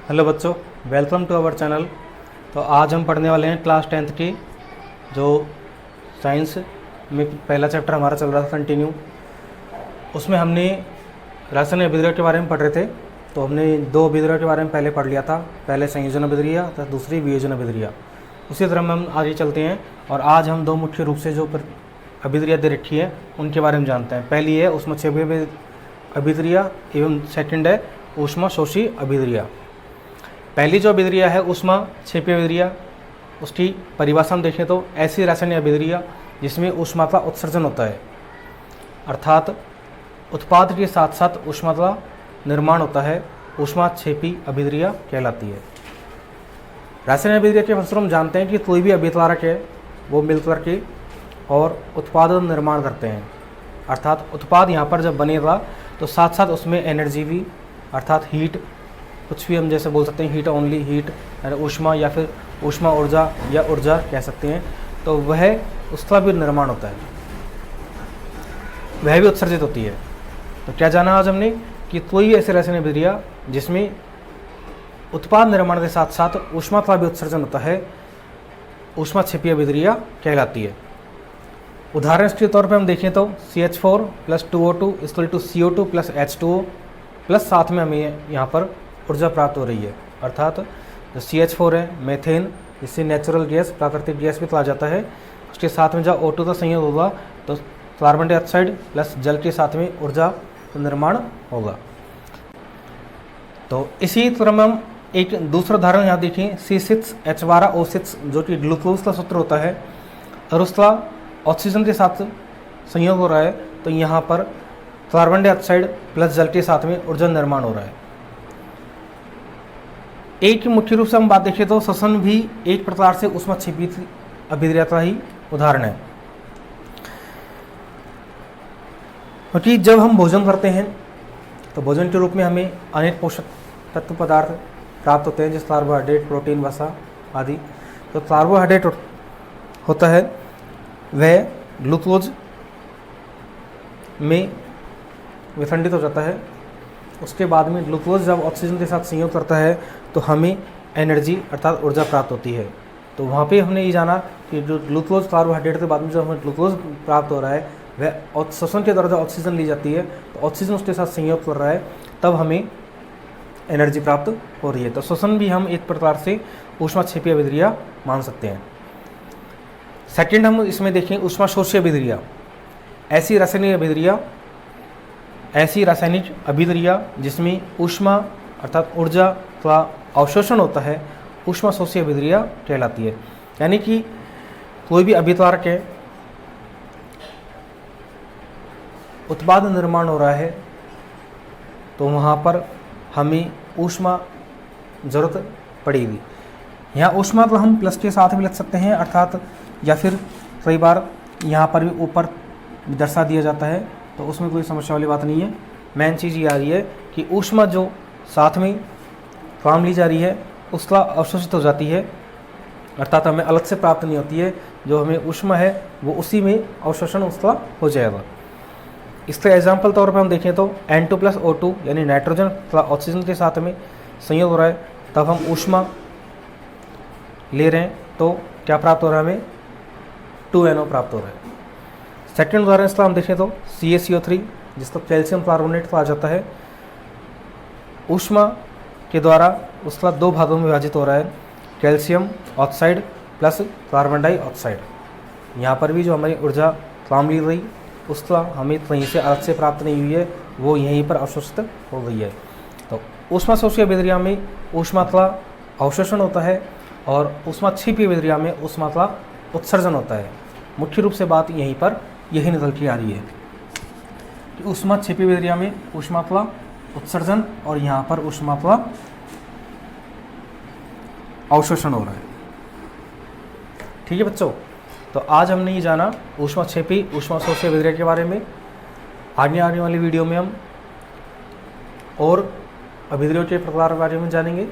Hello बच्चों, welcome to our channel. तो आज हम पढ़ने वाले हैं क्लास 10th की जो साइंस में पहला चैप्टर हमारा चल रहा था कंटिन्यू। उसमें हमने रासायनिक अभिक्रिया के बारे में पढ़ रहे थे। तो हमने दो अभिक्रिया के बारे में पहले पढ़ लिया था, पहले संयोजन अभिक्रिया तथा दूसरी वियोजन अभिक्रिया। उसी तरह हम आगे चलते हैं और आज हम दो मुख्य रूप से जो अभिक्रिया दे रखी है उनके बारे में जानते हैं। पहली है ऊष्मक्षेपी अभिक्रिया एवं सेकंड है ऊष्माशोषी अभिक्रिया। पहली जो अभिक्रिया है ऊष्माक्षेपी अभिक्रिया, उसकी परिभाषा हम देखें तो ऐसी रासायनिक अभिक्रिया जिसमें ऊष्मा का उत्सर्जन होता है, अर्थात उत्पाद के साथ साथ ऊष्मा का निर्माण होता है, ऊष्माक्षेपी अभिक्रिया कहलाती है। रासायनिक अभिक्रिया के फलस्वरूप हम जानते हैं कि कोई भी अभिकारक है वो मिलकर के और उत्पाद निर्माण करते हैं, अर्थात उत्पाद यहाँ पर जब बनेगा तो साथ साथ उसमें एनर्जी भी, अर्थात हीट, कुछ भी हम जैसे बोल सकते हैं हीट ओनली, हीट ऊष्मा या फिर ऊष्मा ऊर्जा या ऊर्जा कह सकते हैं, तो वह उसका भी निर्माण होता है, वह भी उत्सर्जित होती है। तो क्या जाना आज हमने कि कोई ऐसी रासायनिक अभिक्रिया जिसमें उत्पाद निर्माण के साथ साथ ऊष्मा का भी उत्सर्जन होता है, ऊष्माक्षेपी अभिक्रिया कहलाती है। उदाहरण के तौर पर हम देखें तो CH4 + 2O2 = CO2 + H2O plus साथ में हमें यहाँ पर ऊर्जा प्राप्त हो रही है, अर्थात जो CH4 है मेथेन, जिससे नेचुरल गैस, प्राकृतिक गैस भी कहा जाता है, उसके साथ में जब O2 का संयोग होगा तो कार्बन डाइऑक्साइड प्लस जल के साथ में ऊर्जा का निर्माण होगा। तो इसी तरह में हम एक दूसरा उदाहरण यहाँ देखें C6H12O6, जो कि ग्लूकोज का सूत्र होता है और उसका ऑक्सीजन के साथ संयोग हो रहा है, तो यहाँ पर कार्बन डाइऑक्साइड प्लस जल के साथ में ऊर्जा निर्माण हो रहा है। एक मुख्य रूप से हम बात देखें तो श्वसन भी एक प्रकार से ऊष्माक्षेपी अभिक्रिया का ही उदाहरण है, क्योंकि जब हम भोजन करते हैं तो भोजन के रूप में हमें अनेक पोषक तत्व पदार्थ प्राप्त होते हैं, जैसे कार्बोहाइड्रेट, प्रोटीन, वसा आदि। तो कार्बोहाइड्रेट होता है वह ग्लूकोज में विखंडित हो जाता है, उसके बाद में ग्लूकोज जब ऑक्सीजन के साथ संयोग करता है तो हमें एनर्जी अर्थात ऊर्जा प्राप्त होती है। तो वहाँ पे हमने ये जाना कि जो ग्लूकोज कार्बोहाइड्रेट के बाद में जब हमें ग्लूकोज प्राप्त हो रहा है वह श्वसन के द्वारा जब ऑक्सीजन ली जाती है तो ऑक्सीजन उसके साथ संयोग कर रहा है, तब हमें एनर्जी प्राप्त हो रही है। तो श्वसन भी हम एक प्रकार से ऊष्माक्षेपी अभिक्रिया मान सकते हैं। सेकेंड हम इसमें देखें ऊष्माशोषी अभिक्रिया। ऐसी रासायनिक अभिक्रिया जिसमें ऊष्मा अर्थात ऊर्जा का अवशोषण होता है, ऊष्माशोषी अभिक्रिया कहलाती है। यानी कि कोई भी अभिकारक है, उत्पाद निर्माण हो रहा है, तो वहाँ पर हमें ऊष्मा जरूरत पड़ेगी। यहाँ ऊष्मा को हम प्लस के साथ भी लिख सकते हैं, अर्थात या फिर कई बार यहाँ पर भी ऊपर दर्शा दिया जाता है, तो उसमें कोई समस्या वाली बात नहीं है। मेन चीज़ ये आ रही है कि ऊष्मा जो साथ में काम ली जा रही है उसका अवशोषित हो जाती है, अर्थात हमें अलग से प्राप्त नहीं होती है। जो हमें ऊष्मा है वो उसी में अवशोषण उसका हो जाएगा। इसका एग्जाम्पल तौर पर हम देखें तो N2 + O2 यानी नाइट्रोजन का ऑक्सीजन के साथ में संयोग हो रहा है, तब हम ऊष्मा ले रहे हैं, तो क्या प्राप्त हो रहा है, हमें 2NO प्राप्त हो रहा है। सेकेंड उदाहरण इसका हम देखें तो CaCO3, जिसको कैल्शियम कार्बोनेट कहा जाता है, ऊष्मा के द्वारा उसका दो भागों में विभाजित हो रहा है, calcium oxide plus carbon dioxide. यहाँ पर भी जो हमारी ऊर्जा काम ली गई उसका हमें कहीं से अलग से प्राप्त नहीं हुई है, वो यहीं पर अवशोषित हो गई है। तो ऊष्माशोषी अभिक्रिया में ऊष्मा का अवशोषण होता है और ऊष्माक्षेपी अभिक्रिया में ऊष्मा का उत्सर्जन होता है। मुख्य रूप से बात यहीं पर यही निकल के आ रही है कि ऊष्माक्षेपी अभिक्रिया में ऊष्मा का उत्सर्जन और यहाँ पर ऊष्मा का अवशोषण हो रहा है। ठीक है बच्चों, तो आज हमने ये जाना ऊष्माक्षेपी ऊष्माशोषी अभिक्रिया के बारे में। आगे आने वाली वीडियो में हम और अभिक्रियाओं के प्रकार के बारे में जानेंगे।